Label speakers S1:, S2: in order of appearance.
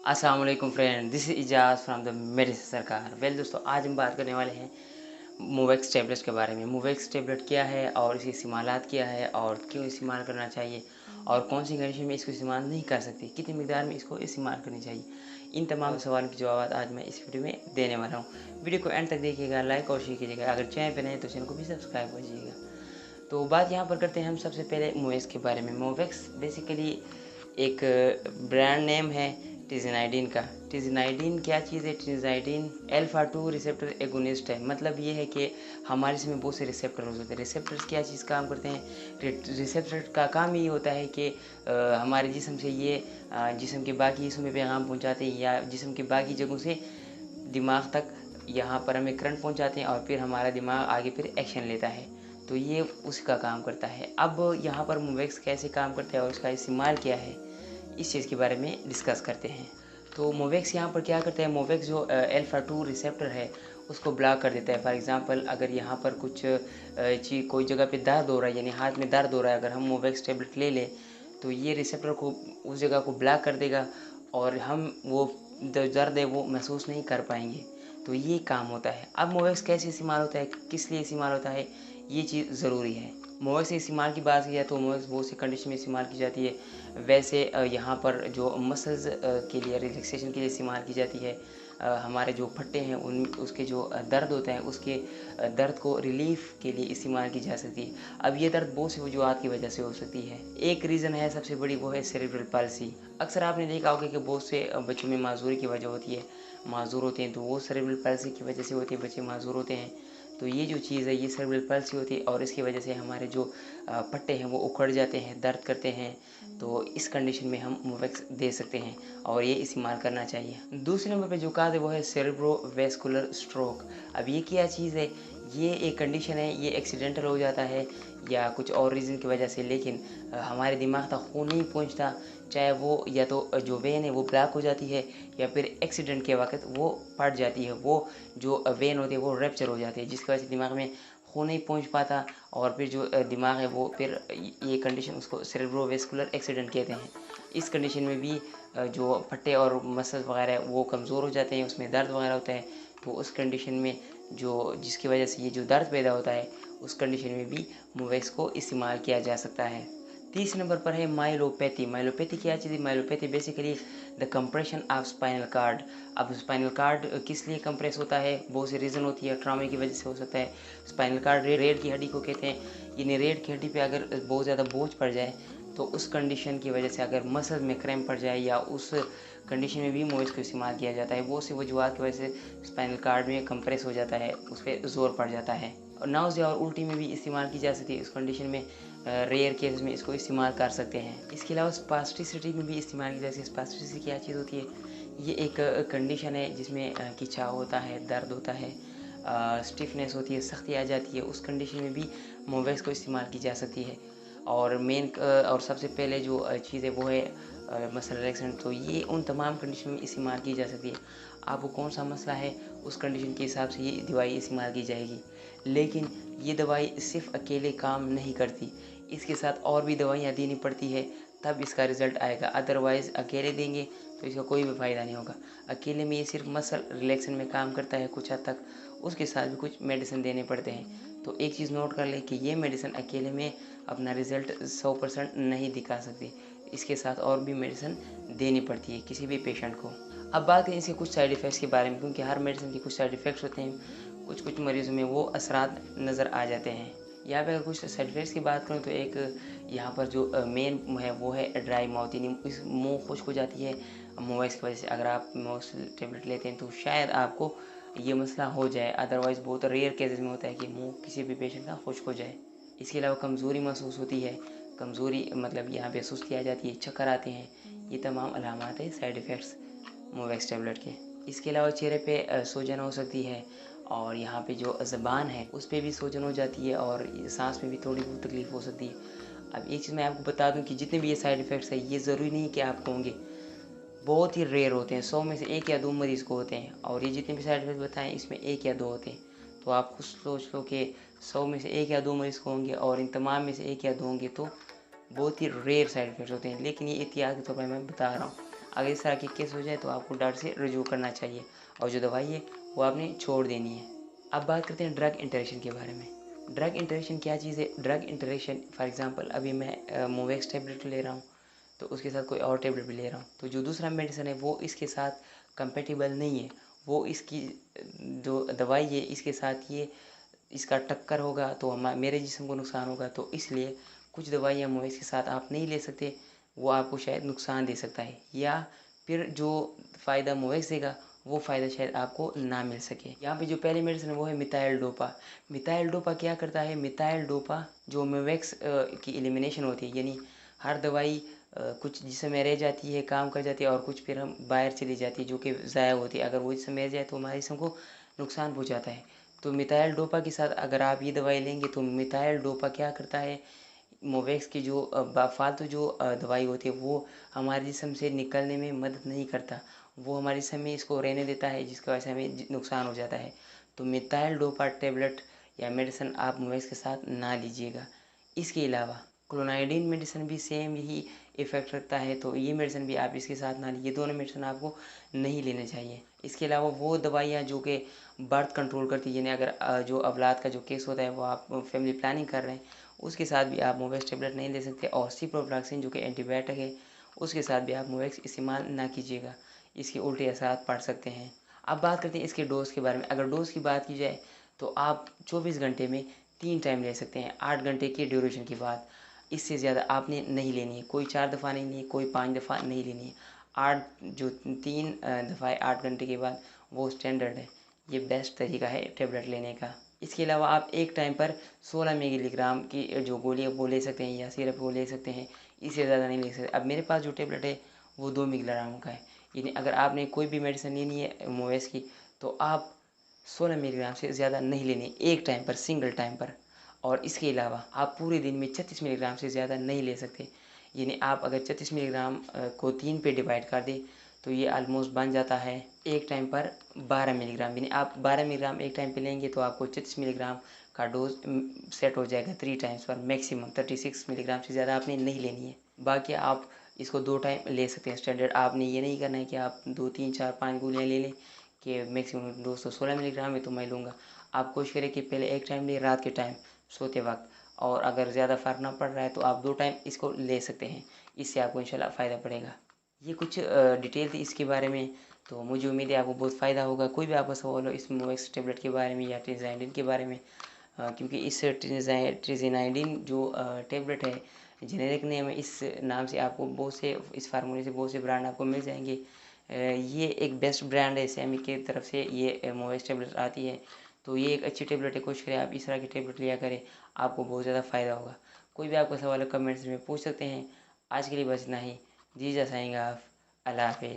S1: अस्सलाम वालेकुम friend, this is Ejaz from the medicine सरकार। दोस्तों, आज हम बात करने वाले हैं मूवेक्स टैबलेट्स के बारे में। मूवेक्स टैबलेट क्या है और इसकी इस्तेमालात क्या है और क्यों इस्तेमाल करना चाहिए और कौन सी कंडीशन में इसको इस्तेमाल नहीं कर सकते, कितनी मिकदार में इसको इस्तेमाल करनी चाहिए। इन तमाम सवालों के जवाब आज मैं इस वीडियो में देने वाला हूँ। वीडियो को एंड तक देखिएगा, लाइक और शेयर कीजिएगा। अगर चैनल पर नए हैं तो चैनल को भी सब्सक्राइब कीजिएगा। तो बात यहाँ पर करते हैं हम सबसे पहले मूवेक्स के बारे में। मूवेक्स बेसिकली एक ब्रांड नेम है टिज़नाइडिन का। टिज़नाइडिन क्या चीज़ है? टिज़नाइडिन अल्फा 2 रिसेप्टर एगोनिस्ट है। मतलब ये है कि हमारे जिसमें बहुत से रिसेप्टर होते हैं। रिसेप्टर्स क्या चीज़ काम करते हैं? रिसेप्टर का काम ये होता है कि हमारे जिस्म से ये जिस्म के बाकी हिस्सों में पैगाम पहुंचाते हैं या जिस्म के बाकी जगहों से दिमाग तक यहाँ पर हमें करंट पहुंचाते हैं और फिर हमारा दिमाग आगे फिर एक्शन लेता है। तो ये उसका काम करता है। अब यहाँ पर मूवेक्स कैसे काम करता है और उसका इस्तेमाल क्या है, इस चीज़ के बारे में डिस्कस करते हैं। तो मोवेक्स यहाँ पर क्या करता है? मोवेक्स जो अल्फा 2 रिसेप्टर है उसको ब्लॉक कर देता है। फॉर एग्जांपल, अगर यहाँ पर कुछ चीज़ कोई जगह पे दर्द हो रहा है, यानी हाथ में दर्द हो रहा है, अगर हम मोवेक्स टेबलेट ले लें तो ये रिसेप्टर को उस जगह को ब्लॉक कर देगा और हम वो दर्द है वो महसूस नहीं कर पाएंगे। तो ये काम होता है। अब मोवेक्स कैसे इस्तेमाल होता है, किस लिए इस्तेमाल होता है, ये चीज़ ज़रूरी है। मोवेक्स इस्तेमाल की बात की जाए तो मोवेक्स बहुत सी कंडीशन में इस्तेमाल की जाती है। वैसे यहाँ पर जो मसल्स के लिए रिलैक्सेशन के लिए इस्तेमाल की जाती है। हमारे जो फट्टे हैं उन उसके जो दर्द होते हैं उसके दर्द को रिलीफ के लिए इस्तेमाल की जा सकती है। अब ये दर्द बहुत सी वजूहत की वजह से हो सकती है। एक रीज़न है सबसे बड़ी, वो है सेरेब्रल पाल्सी। अक्सर आपने देखा होगा कि बहुत से बच्चों में माजूरी की वजह होती है, माजूर होते हैं, तो वो सेरेब्रल पाल्सी की वजह से होती है, बच्चे माजूर होते हैं। तो ये जो चीज़ है ये सेरेब्रल पाल्सी होती है और इसकी वजह से हमारे जो पट्टे हैं वो उखड़ जाते हैं, दर्द करते हैं। तो इस कंडीशन में हम मोवेक्स दे सकते हैं और ये इस्तेमाल करना चाहिए। दूसरे नंबर पे जो काज है वो है सेरेब्रोवैस्कुलर स्ट्रोक। अब ये क्या चीज़ है? ये एक कंडीशन है, ये एक्सीडेंटल हो जाता है या कुछ और रीज़न की वजह से, लेकिन हमारे दिमाग तक खून नहीं पहुंचता। चाहे वो या तो जो वेन है वो ब्लॉक हो जाती है या फिर एक्सीडेंट के वक्त वो फट जाती है, वो जो वेन होती है वो रैप्चर हो जाती है, जिसकी वजह से दिमाग में खून नहीं पहुंच पाता और फिर जो दिमाग है वो फिर ये कंडीशन उसको सेरेब्रोवैस्कुलर एक्सीडेंट कहते हैं। इस कंडीशन में भी जो फट्टे और मसल्स वगैरह है वो कमज़ोर हो जाते हैं, उसमें दर्द वगैरह होता है। तो उस कंडीशन में जो जिसकी वजह से ये जो दर्द पैदा होता है उस कंडीशन में भी मोवेक्स को इस्तेमाल किया जा सकता है। तीसरे नंबर पर है माइलोपैथी। माइलोपैथी क्या चीज़ है? Myelopathy basically the compression of spinal cord. अब स्पाइनल कार्ड किस लिए कंप्रेस होता है? बहुत सी रीज़न होती है, ट्रॉमे की वजह से हो सकता है। स्पाइनल कार्ड रीढ़ की हड्डी को कहते हैं। यानी रीढ़ की हड्डी पे अगर बहुत ज़्यादा बोझ पड़ जाए तो उस कंडीशन की वजह से अगर मसल में क्रैम्प पड़ जाए या उस कंडीशन में भी मोवेक्स को इस्तेमाल किया जाता है। बहुत सी वजूहत की वजह से स्पाइनल कार्ड में कंप्रेस हो जाता है, उस पर ज़ोर पड़ जाता है। और नाउज़िया और उल्टी में भी इस्तेमाल की जा सकती है। इस कंडीशन में रेयर केस में इसको इस्तेमाल कर सकते हैं। इसके अलावा स्पास्टिसिटी में भी इस्तेमाल की जा सकती है। स्पास्टिसिटी क्या चीज़ होती है? ये एक कंडीशन है जिसमें खिंचाव होता है, दर्द होता है, स्टिफनेस होती है, सख्ती आ जाती है। उस कंडीशन में भी मोवेक्स को इस्तेमाल की जा सकती है। और मेन और सबसे पहले जो चीज़ है वो है मसल रिलैक्सेंट। तो ये उन तमाम कंडीशन में इस्तेमाल की जा सकती है। आपको कौन सा मसला है उस कंडीशन के हिसाब से ये दवाई इस्तेमाल की जाएगी। लेकिन ये दवाई सिर्फ अकेले काम नहीं करती, इसके साथ और भी दवाइयाँ देनी पड़ती है, तब इसका रिज़ल्ट आएगा। अदरवाइज़ अकेले देंगे तो इसका कोई भी फ़ायदा नहीं होगा। अकेले में ये सिर्फ मसल रिलैक्सेशन में काम करता है कुछ हद तक, उसके साथ भी कुछ मेडिसिन देने पड़ते हैं। तो एक चीज़ नोट कर लें कि ये मेडिसिन अकेले में अपना रिज़ल्ट 100% नहीं दिखा सकती, इसके साथ और भी मेडिसिन देनी पड़ती है किसी भी पेशेंट को। अब बात करें इसके कुछ साइड इफ़ेक्ट्स के बारे में, क्योंकि हर मेडिसिन के कुछ साइड इफ़ेक्ट्स होते हैं। कुछ मरीज़ों में वो असरात नज़र आ जाते हैं। यहाँ पे अगर कुछ साइड इफ़ेक्ट्स की बात करूँ तो एक यहाँ पर जो मेन है वो है ड्राई माउथ, यानी इस मुँह खुश्क हो जाती है मोवेक्स की वजह से। अगर आप मोवेक्स टेबलेट लेते हैं तो शायद आपको ये मसला हो जाए, अदरवाइज़ बहुत रेयर केसेस में होता है कि मुँह किसी भी पेशेंट का खुश्क हो जाए। इसके अलावा कमज़ोरी महसूस होती है, कमज़ोरी मतलब यहाँ पे सुस्ती आ जाती है, चक्कर आते हैं। ये तमाम अलामात है साइड इफ़ेक्ट्स मोवेक्स टेबलेट के। इसके अलावा चेहरे पे सूजन हो सकती है और यहाँ पे जो ज़बान है उस पे भी सूजन हो जाती है और सांस में भी थोड़ी बहुत तकलीफ़ हो सकती है। अब एक चीज़ मैं आपको बता दूं कि जितने भी ये साइड इफ़ेक्ट्स हैं ये ज़रूरी नहीं कि आपको होंगे, बहुत ही रेयर होते हैं। 100 में से 1 या 2 मरीज़ को होते हैं और ये जितने भी साइड इफ़ेक्ट्स बताएं इसमें 1 या 2 होते हैं। तो आप खुद सोच लो कि 100 में से 1 या 2 मरीज़ को होंगे और इन तमाम में से 1 या 2 होंगे, तो बहुत ही रेयर साइड इफ़ेक्ट्स होते हैं। लेकिन ये एहतियात के तौर पर मैं बता रहा हूँ। अगर इस तरह के केस हो जाए तो आपको डॉक्टर से रुजू करना चाहिए और जो दवाई है वो आपने छोड़ देनी है। अब बात करते हैं ड्रग इंटरेक्शन के बारे में। ड्रग इंटरेक्शन क्या चीज़ है? ड्रग इंटरेक्शन फॉर एग्जांपल अभी मैं मोवेक्स टेबलेट ले रहा हूँ, तो उसके साथ कोई और टेबलेट भी ले रहा हूँ, तो जो दूसरा मेडिसिन है वो इसके साथ कंपेटिबल नहीं है। वो इसकी जो दवाई है इसके साथ ये इसका टक्कर होगा तो मेरे जिस्म को नुकसान होगा। तो इसलिए कुछ दवाइयाँ मोवेक्स के साथ आप नहीं ले सकते, वो आपको शायद नुकसान दे सकता है, या फिर जो फ़ायदा मोवेक्स देगा वो फ़ायदा शायद आपको ना मिल सके। यहाँ पे जो पहली मेडिसिन है वो है मिथाइल डोपा। मिथाइल डोपा क्या करता है? मिथाइल डोपा जो मोवेक्स की एलिमिनेशन होती है, यानी हर दवाई कुछ जिसम में रह जाती है, काम कर जाती है, और कुछ फिर हम बाहर चली जाती है जो कि ज़ाया होती है। अगर वो जिसम में रह जाए तो हमारे जिस्म को नुकसान पहुँचाता है। तो मिथाइल डोपा के साथ अगर आप ये दवाई लेंगे तो मिथाइल डोपा क्या करता है? मोवेक्स की जो फालतू जो दवाई होती है वो हमारे जिस्म से निकलने में मदद नहीं करता, वो हमारे जिस्म में इसको रहने देता है, जिसकी वजह से हमें नुकसान हो जाता है। तो मिथाइल डोपा टेबलेट या मेडिसिन आप मोवेक्स के साथ ना लीजिएगा। इसके अलावा क्लोनाइडीन मेडिसिन भी सेम यही इफ़ेक्ट रखता है, तो ये मेडिसिन भी आप इसके साथ ना लीजिए। दोनों मेडिसिन आपको नहीं लेने चाहिए। इसके अलावा वो दवाइयाँ जो कि बर्थ कंट्रोल करती है, यानी अगर जो औलाद का जो केस होता है वो आप फैमिली प्लानिंग कर रहे हैं, उसके साथ भी आप मोवेक्स टेबलेट नहीं ले सकते। और सिप्रोफ्लॉक्सिन जो कि एंटीबायोटिक है उसके साथ भी आप मोवेक्स इस्तेमाल ना कीजिएगा, इसके उल्टे असरात पड़ सकते हैं। अब बात करते हैं इसके डोज़ के बारे में। अगर डोज़ की बात की जाए तो आप 24 घंटे में 3 टाइम ले सकते हैं, 8 घंटे की ड्यूरेशन के बाद। इससे ज़्यादा आपने नहीं लेनी है, कोई 4 दफ़ा नहीं लेनी है, कोई 5 दफ़ा नहीं लेनी है। 8 जो 3 दफ़ा 8 घंटे के बाद वो स्टैंडर्ड है। ये बेस्ट तरीका है टैबलेट लेने का। इसके अलावा आप एक टाइम पर 16 मिलीग्राम की जो गोली है वो ले सकते हैं, या सिरप वो ले सकते हैं, इससे ज़्यादा नहीं ले सकते। अब मेरे पास जो टैबलेट है वो 2 मिलीग्राम का है, यानी अगर आपने कोई भी मेडिसिन लेनी है मोवेस की तो आप 16 मिलीग्राम से ज़्यादा नहीं लेनी एक टाइम पर, सिंगल टाइम पर। और इसके अलावा आप पूरे दिन में 36 मिलीग्राम से ज़्यादा नहीं ले सकते, यानी आप अगर 36 मिलीग्राम को 3 पे डिवाइड कर दें तो ये ऑलमोस्ट बन जाता है एक टाइम पर 12 मिलीग्राम। यानी आप 12 मिलीग्राम एक टाइम पे लेंगे तो आपको 36 मिलीग्राम का डोज सेट हो जाएगा 3 टाइम्स पर। मैक्सिमम 36 मिलीग्राम से ज़्यादा आपने नहीं लेनी है। बाकी आप इसको 2 टाइम ले सकते हैं स्टैंडर्ड। आपने ये नहीं करना है कि आप 2 3 4 5 गोलियाँ ले लें कि मैक्सिमम डोज तो 16 मिलीग्राम है तो मैं लूँगा। आप कोशिश करें कि पहले एक टाइम लें रात के टाइम सोते वक्त, और अगर ज़्यादा फ़र्क ना पड़ रहा है तो आप 2 टाइम इसको ले सकते हैं। इससे आपको इंशाल्लाह फ़ायदा पड़ेगा। ये कुछ डिटेल थी इसके बारे में, तो मुझे उम्मीद है आपको बहुत फ़ायदा होगा। कोई भी आपका सवाल हो इस मोवेक्स टेबलेट के बारे में या ट्रिज़ाइलिन के बारे में, क्योंकि इस ट्रिज़िनाइडिन जो टेबलेट है जेनेरिक नेम है, इस नाम से आपको बहुत से, इस फार्मूले से बहुत से ब्रांड आपको मिल जाएंगे। ये एक बेस्ट ब्रांड है, सेमी की तरफ से ये मोवेक्स टेबलेट आती है, तो ये एक अच्छी टेबलेट है। कोशिश करें आप इस तरह की टेबलेट लिया करें, आपको बहुत ज़्यादा फ़ायदा होगा। कोई भी आपका सवाल है कमेंट्स में पूछ सकते हैं। आज के लिए बस इतना ही। जी जा साइंग ऑफ। अल्लाह हाफिज़।